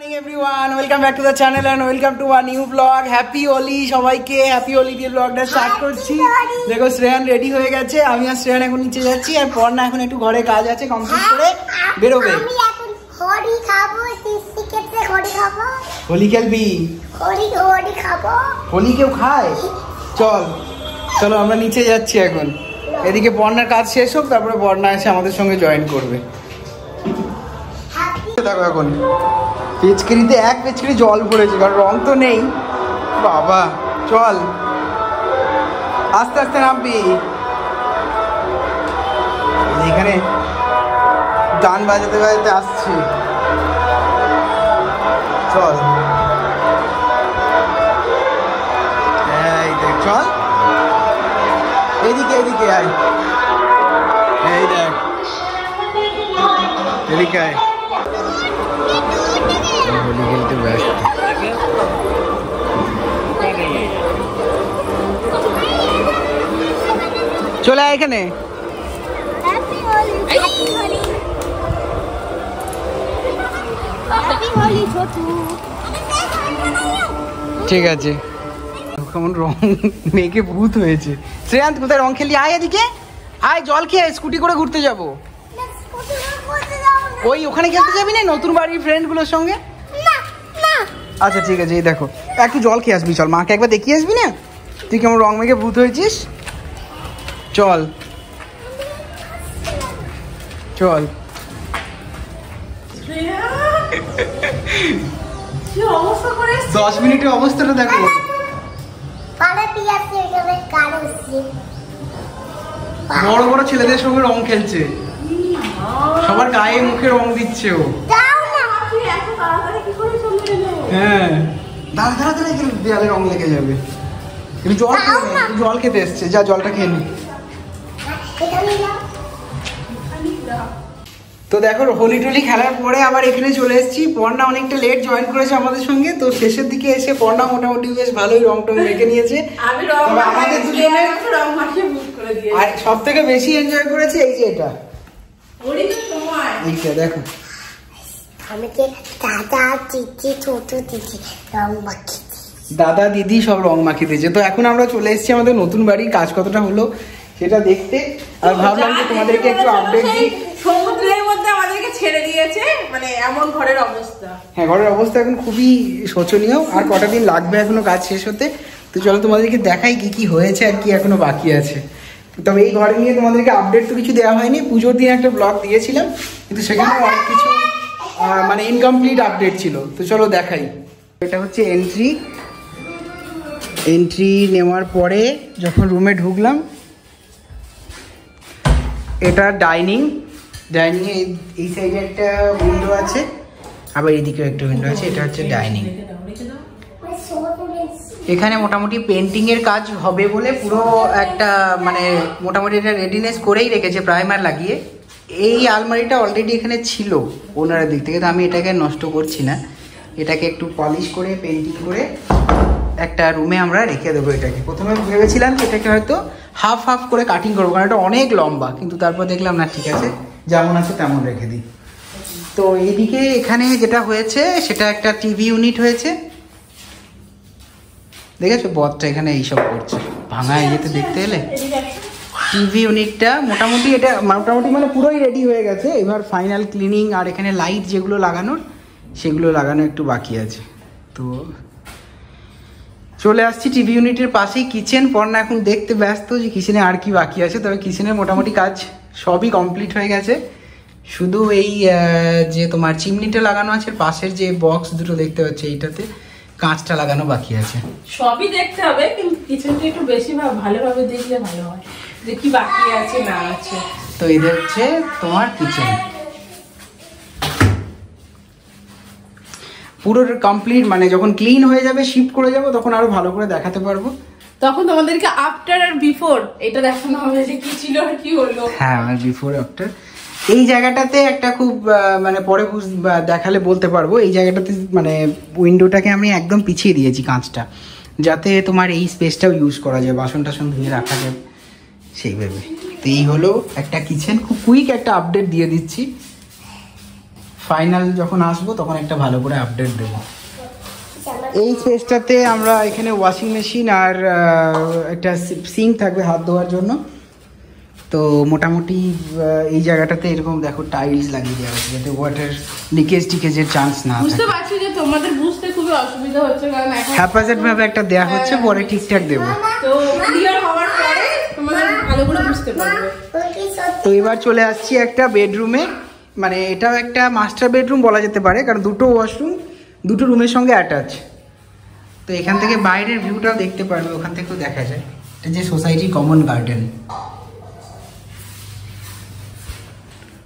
morning everyone, welcome back to the channel and welcome to our new vlog. Happy Holi সবাইকে, happy Holi দিয়ে vlogটা start করছি। দেখো Shreyan ready হয়ে গেছে, আমি আর শ্রেয়ান এখন নিচে যাচ্ছি আর পর্ণা এখন একটু ঘরে কাজ আছে কমপ্লিট করে বেরোবে। আমি এখন হোলি খাবো, টিকেটে হোলি খাবো। হোলি খেলবি? হোলি খাবো। হোলি কেউ খায়? চলো আমরা নিচে যাচ্ছি এখন। এদিকে পর্ণার কাজ শেষ হোক, তারপরে পর্ণা এসে আমাদের সঙ্গে জয়েন করবে। দেখো এখন পিচকারিতে এক পিচকারি জল পড়েছে, কারণ রং তো নেই। বাবা চল, আস্তে আস্তে নামবি। এখানে গান বাজাতে বাজাতে আসছি, চল এই দেখ, চল এদিকে এদিকে আয়, এই দেখ এদিকে আয়। হোলি খেলতে ব্যস্ত। চলে আয় এখানে। ঠিক আছে, কেমন রং মেঘে ভূত হয়েছে। শ্রেয়ান্ত কোথায় রং খেলি? আয় এদিকে আয়, জল খেয়ে স্কুটি করে ঘুরতে যাবো। ওই ওখানে খেলতে যাবি না নতুন বাড়ির ফ্রেন্ড গুলোর সঙ্গে? আচ্ছা ঠিক আছে, এই দেখো একটু জল খেয়ে আসবি, চল মাকে একবার দেখিয়ে আসবি না তুই কেমন রং মেঘে ভূত হয়েছিস। চল চল। 10 মিনিটের অবস্থাটা দেখো। বড় বড় ছেলেদের সঙ্গে রং খেলছে, সবার গায়ে মুখে রং দিচ্ছে ও। হ্যাঁ দাঁড়া দাঁড়া দাঁড়া, দেয়ালে রং লেগে যাবে। জল খেতে এসছে, যা জলটা খেয়ে নি। তো দেখো হোলি টোলি খেলার পরে আবার এখানে চলে এসেছি। পর্ণা অনেকটা লেট জয়েন করেছে আমাদের সঙ্গে, তো শেষের দিকে এসে পর্ণা মোটামুটি বেশ ভালোই রং টং মেখে নিয়েছে। আমাদের দুজনের আর সব থেকে বেশি এনজয় করেছে এই যে এটা, এইটা দেখো। দাদা দিদি সব রং মাখিয়ে দিয়েছে। তো এখন আমরা চলে এসেছি আমাদের নতুন বাড়ির কাজ কতটা হলো সেটা দেখতে, আর ভাবলাম যে তোমাদেরকে একটু আপডেট দিই। সমুদ্রের মধ্যে আমাদেরকে ছেড়ে দিয়েছে, মানে এমন ঘরের অবস্থা। হ্যাঁ ঘরের অবস্থা এখন খুবই শোচনীয়, আর কটা দিন লাগবে এখনো কাজ শেষ হতে। তো চলো তোমাদেরকে দেখাই কি কি হয়েছে আর কি এখনো বাকি আছে। তবে এই ঘরে নিয়ে তোমাদেরকে আপডেট তো কিছু দেওয়া হয়নি, পুজোর দিন একটা ব্লগ দিয়েছিলাম, কিন্তু সেখানে অনেক কিছু মানে ইনকমপ্লিট আপডেট ছিল। তো চলো দেখাই। এটা হচ্ছে এন্ট্রি নেওয়ার পরে যখন রুমে ঢুকলাম, এটা ডাইনিং এ এই সাইডে একটা উইন্ডো আছে, আবার এইদিকেও একটা উইন্ডো আছে। এটা হচ্ছে ডাইনিং। এখানে মোটামুটি পেন্টিং এর কাজ হবে বলে পুরো একটা মানে মোটামুটি এটা রেডিনেস করেই রেখেছে, প্রাইমার লাগিয়ে। এই আলমারিটা অলরেডি এখানে ছিল ওনারের দিক থেকে, তো আমি এটাকে নষ্ট করছি না, এটাকে একটু পলিশ করে পেন্টিং করে একটা রুমে আমরা রেখে দেবো। এটাকে প্রথমে ভেবেছিলাম এটাকে হয়তো হাফ হাফ করে কাটিং করবো, কারণ এটা অনেক লম্বা, কিন্তু তারপর দেখলাম না ঠিক আছে যেমন আছে তেমন রেখে দিই। তো এইদিকে এখানে যেটা হয়েছে সেটা একটা টিভি ইউনিট হয়েছে, দেখেছো বদটা এখানে এইসব করছে ভাঙা ইয়েতে দেখতে এলে। টিভি ইউনিটটা মোটামুটি এটা মোটামুটি মানে পুরোই রেডি হয়ে গেছে, এবার ফাইনাল ক্লিনিং আর এখানে লাইট যেগুলো লাগানোর সেগুলো লাগানো একটু বাকি আছে। তো চলে আসছি টিভি ইউনিটের পাশেই কিচেন। পর্ণা এখন দেখতে ব্যস্ত যে কিচেনে আর কি বাকি আছে, তবে কিচেনের মোটামুটি কাজ সবই কমপ্লিট হয়ে গেছে। শুধু এই যে তোমার চিমনিটা লাগানো আছে, পাশের যে বক্স দুটো দেখতে পাচ্ছি এইটাতে কাঁচটা লাগানো বাকি আছে। সবই দেখতে হবে, কিন্তু কিচেনটা একটু বেশি ভালোভাবে দেখলে ভালো হয় যে কি বাকি আছে না আছে। তো এটা হচ্ছে তোমার কিচেন পুরো কমপ্লিট, মানে যখন ক্লিন হয়ে যাবে শিফট করে যাব তখন আরো ভালো করে দেখাতে পারবো। তখন তোমাদেরকে আফটার আর বিফোর এটা দেখানো হবে যে কি ছিল আর কি হলো। হ্যাঁ বিফোর আফটার। এই জায়গাটাতে একটা খুব মানে পরে দেখালে বলতে পারবো, এই জায়গাটাতে মানে উইন্ডোটাকে আমি একদম পিছিয়ে দিয়েছি কাঁচটা, যাতে তোমার এই স্পেসটাও ইউজ করা যায়, বাসন টাসন ধুয়ে রাখা যায় সেইভাবে। তো এই হলো একটা কিচেন, খুব কুইক একটা আপডেট দিয়ে দিচ্ছি। ফাইনাল যখন আসবো তখন একটা ভালো করে আপডেট দেবো। এই স্পেসটাতে আমরা এখানে ওয়াশিং মেশিন আর একটা সিঙ্ক থাকবে হাত ধোয়ার জন্য। তো মোটামুটি এই জায়গাটাতে এরকম দেখো টাইলস লাগিয়ে দেওয়া আছে যাতে ওয়াটার টিকেজের চান্স না থাকে। বুঝতে পারছি যে তোমাদের বুঝতে খুবই অসুবিধা হচ্ছে, কারণ এখন হ্যাপাজেট ভাবে একটা দেয়া হচ্ছে, পরে ঠিকঠাক দেবো। তো ক্লিয়ার হওয়ার পরে তোমাদের ভালো করে বুঝতে পারবে। তো এবার চলে আসছি একটা বেডরুমে, মানে এটাও একটা মাস্টার বেডরুম বলা যেতে পারে, কারণ দুটো ওয়াশরুম দুটো রুমের সঙ্গে অ্যাটাচ। তো এখান থেকে বাইরের ভিউটাও দেখতে পারবে, ওখান থেকেও দেখা যায়। এটা যে সোসাইটি কমন গার্ডেন,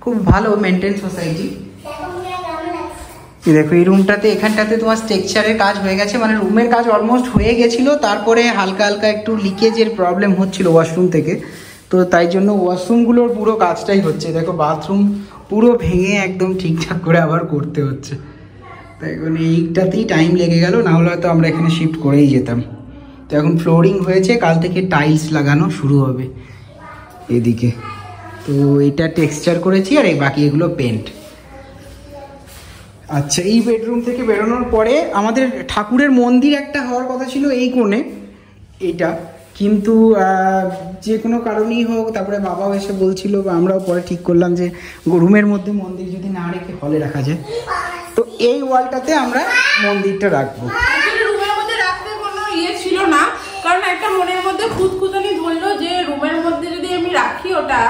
খুব ভালো মেনটেন সোসাইটি। দেখো এই রুমটাতে এখানটাতে তোমার স্ট্রাকচারের কাজ হয়ে গেছে, মানে রুমের কাজ অলমোস্ট হয়ে গেছিলো, তারপরে হালকা হালকা একটু লিকেজের প্রবলেম হচ্ছিল ওয়াশরুম থেকে। তো তাই জন্য ওয়াশরুমগুলোর পুরো কাজটাই হচ্ছে। দেখো বাথরুম পুরো ভেঙে একদম ঠিকঠাক করে আবার করতে হচ্ছে। তাই এখন এইটাতেই টাইম লেগে গেল, না হলে হয়তো আমরা এখানে শিফট করেই যেতাম। তো এখন ফ্লোরিং হয়েছে, কাল থেকে টাইলস লাগানো শুরু হবে এদিকে। তো এটা টেক্সচার করেছি আর এই বাকি এগুলো পেন্ট। আচ্ছা, এই বেডরুম থেকে বেরোনোর পরে আমাদের ঠাকুরের মন্দির একটা হওয়ার কথা ছিল এই কোণে এটা, কিন্তু যে কোনো কারণেই হোক, তারপরে বাবাও এসে বলছিল বা আমরাও পরে ঠিক করলাম যে রুমের মধ্যে মন্দির যদি না রেখে হলে রাখা যায়। তো এই ওয়ালটাতে আমরা মন্দিরটা রাখবো। রুমের মধ্যে রাখতে কোনো ছিল না, কারণ একটা মনের মধ্যে খুঁতখুঁতানি ধরলো যে রুমের মধ্যে যদি আমি রাখি ওটা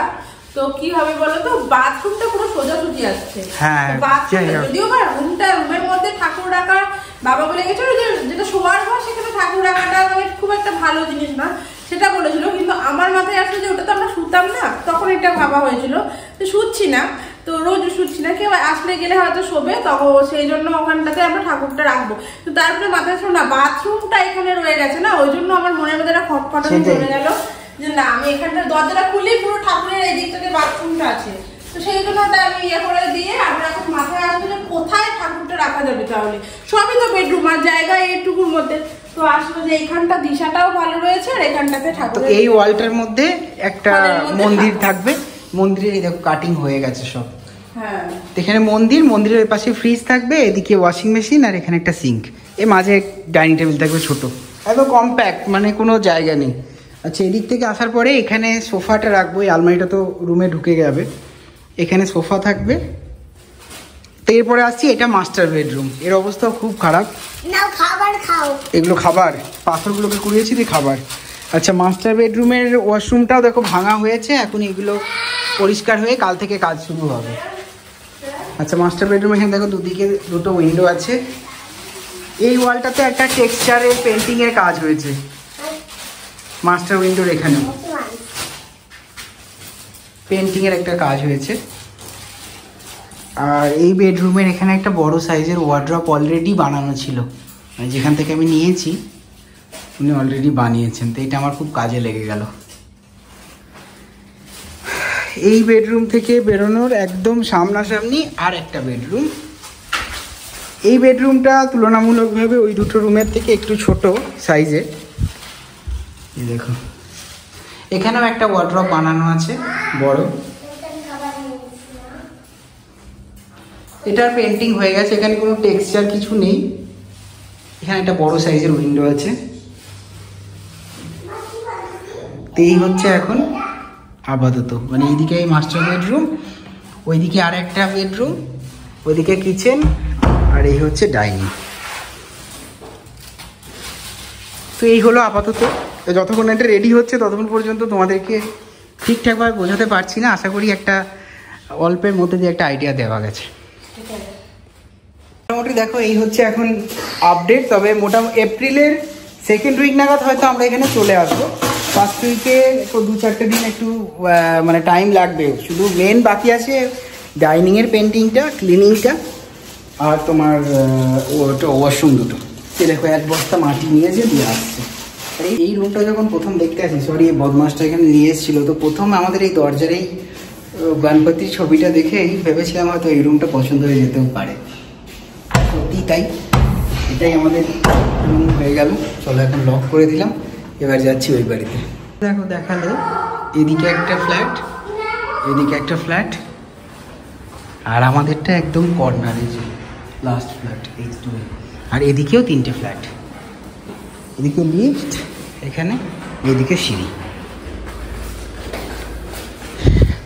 তো কি হবে বলো তো, বাথরুমটা পুরো সোজাসুজি আসছে। হ্যাঁ, যদিও বা রুমের মধ্যে ঠাকুর রাখা বাবা বলে গেছিল যে যেটা শোয়ার ঘর সেখানে ঠাকুর রাখাটা মানে খুব একটা ভালো জিনিস না, সেটা বলেছিল। কিন্তু আমার মাথায় আসলে যে ওটা তো আমরা শুতাম না, তখন এটা ভাবা হয়েছিল যে শুচ্ছি না, তো রোজ শুচ্ছি না, কেউ আসলে গেলে হয়তো শোবে, তখন সেই জন্য ওখানটাতে আমরা ঠাকুরটা রাখবো। তো তারপরে মাথায় ছিল না বাথরুমটা এখানে রয়ে গেছে না, ওই জন্য আমার মনের মধ্যে একটা খটখটানি চলে গেল যে না আমি এখানটা দরজাটা খুললেই পুরো ঠাকুরের এই দিকটাতে বাথরুমটা আছে। তো সেই জন্য ওটা আমি ইয়ে করে দিয়ে আমরা এখন মাথায় আসবো যে কোথায় ঠাকুরটা রাখা যাবে। তাহলে সবই তো বেডরুম আর জায়গা এইটুকুর মধ্যে, তো আসলে যে এইখানটা দিশাটাও ভালো রয়েছে আর এখানটাতে ঠাকুর। তো এই ওয়ালটার মধ্যে একটা মন্দির থাকবে, মন্দিরের দেখো কাটিং হয়ে গেছে সব। হ্যাঁ, এখানে মন্দিরের পাশে ফ্রিজ থাকবে, এদিকে ওয়াশিং মেশিন আর এখানে একটা সিঙ্ক, এর মাঝে ডাইনিং টেবিল থাকবে ছোট, একদম কম্প্যাক্ট, মানে কোনো জায়গা নেই। আচ্ছা, এদিক থেকে আসার পরে এখানে সোফাটা রাখবো, এই আলমারিটা তো রুমে ঢুকে যাবে, এখানে সোফা থাকবে। তো এরপরে আসছি এটা মাস্টার বেডরুম, এর অবস্থাও খুব খারাপ। নাও খাবার খাও, এগুলো খাবার, পাথরগুলোকে কুড়িয়েছি দিয়ে খাবার। আচ্ছা, মাস্টার বেডরুমের ওয়াশরুমটাও দেখো ভাঙা হয়েছে, এখন এগুলো পরিষ্কার হয়ে কাল থেকে কাজ শুরু হবে। আচ্ছা, মাস্টার বেডরুম এখানে দেখো দুদিকে দুটো উইন্ডো আছে। এই ওয়ালটাতে একটা টেক্সচারের পেন্টিংয়ের কাজ হয়েছে, মাস্টার উইন্ডোর এখানে পেন্টিংয়ের একটা কাজ হয়েছে। আর এই বেডরুমের এখানে একটা বড় সাইজের ওয়ার্ড্রপ অলরেডি বানানো ছিল, মানে যেখান থেকে আমি নিয়েছি উনি অলরেডি বানিয়েছেন, তো এটা আমার খুব কাজে লেগে গেল। এই বেডরুম থেকে বেরোনোর একদম সামনাসামনি আর একটা বেডরুম। এই বেডরুমটা তুলনামূলকভাবে ওই দুটো রুমের থেকে একটু ছোট সাইজে। এই দেখো এখানেও একটা ওয়ার্ড্রপ বানানো আছে বড়, এটার পেন্টিং হয়ে গেছে, এখানে কোনো টেক্সচার কিছু নেই। এখানে একটা বড় সাইজের উইন্ডো আছে। তো এই হচ্ছে এখন আপাতত, মানে এইদিকে এই মাস্টার বেডরুম, ওইদিকে আর একটা বেডরুম, ওইদিকে কিচেন, আর এই হচ্ছে ডাইনিং। তো এই হলো আপাতত। তো যতক্ষণ এটা রেডি হচ্ছে ততক্ষণ পর্যন্ত তোমাদেরকে ঠিকঠাকভাবে বোঝাতে পারছি না, আশা করি একটা অল্পের মধ্যে দিয়ে একটা আইডিয়া দেওয়া গেছে। মোটামুটি দেখো এই হচ্ছে এখন আপডেট। তবে মোটামুটি এপ্রিলের সেকেন্ড উইক নাগাদ হয়তো আমরা এখানে চলে আসবো। ফার্স্ট উইকে 2-4 দিন একটু মানে টাইম লাগবে, শুধু মেন বাকি আছে ডাইনিংয়ের পেন্টিংটা, ক্লিনিংটা, আর তোমার ওয়াশরুম দুটো। সে দেখো 1 বস্তা মাটি নিয়েছে দিয়ে আসছে। আর এই রুমটা যখন প্রথম দেখতে আসি, সরি এই বদমাসটা এখানে নিয়ে এসেছিলো, তো প্রথম আমাদের এই দরজার এই গণপতির ছবিটা দেখেই ভেবেছিলাম হয়তো এই রুমটা পছন্দ হয়ে যেতেও পারে। সত্যি তাই, এটাই আমাদের রুম হয়ে গেল। চলো এখন লক করে দিলাম, এবার যাচ্ছি ওই বাড়িতে। দেখো দেখালো এদিকে একটা ফ্ল্যাট, এদিকে একটা ফ্ল্যাট, আর আমাদেরটা একদম কর্নারে, যে লাস্ট ফ্ল্যাট এই দুটো। আর এদিকেও 3টে ফ্ল্যাট, এদিকে লিফট, এখানে এদিকে সিঁড়ি।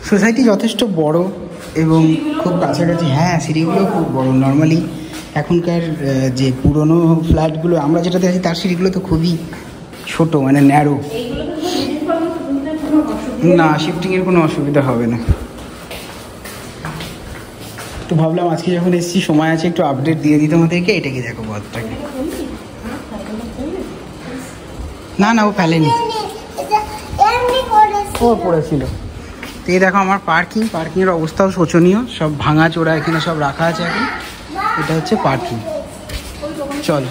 সোসাইটি যথেষ্ট বড় এবং খুব কাছাকাছি। হ্যাঁ, সিঁড়িগুলো খুব বড়। নর্মালি এখনকার যে পুরনো ফ্ল্যাটগুলো আমরা যেটাতে আছি তার সিঁড়িগুলো তো খুবই ছোট, মানে ন্যারো। না, শিফটিংয়ের কোনো অসুবিধা হবে না। তো ভাবলাম আজকে যখন এসেছি সময় আছে একটু আপডেট দিয়ে দিতে আমাদেরকে। এটাকে দেখো পথটাকে। না না, ও ফেলেনি, ও পড়েছিল। তো এই দেখো আমার পার্কিংয়ের অবস্থাও শোচনীয়, সব ভাঙা চোরা এখানে সব রাখা আছে এখন। এটা হচ্ছে পার্কিং। চলো।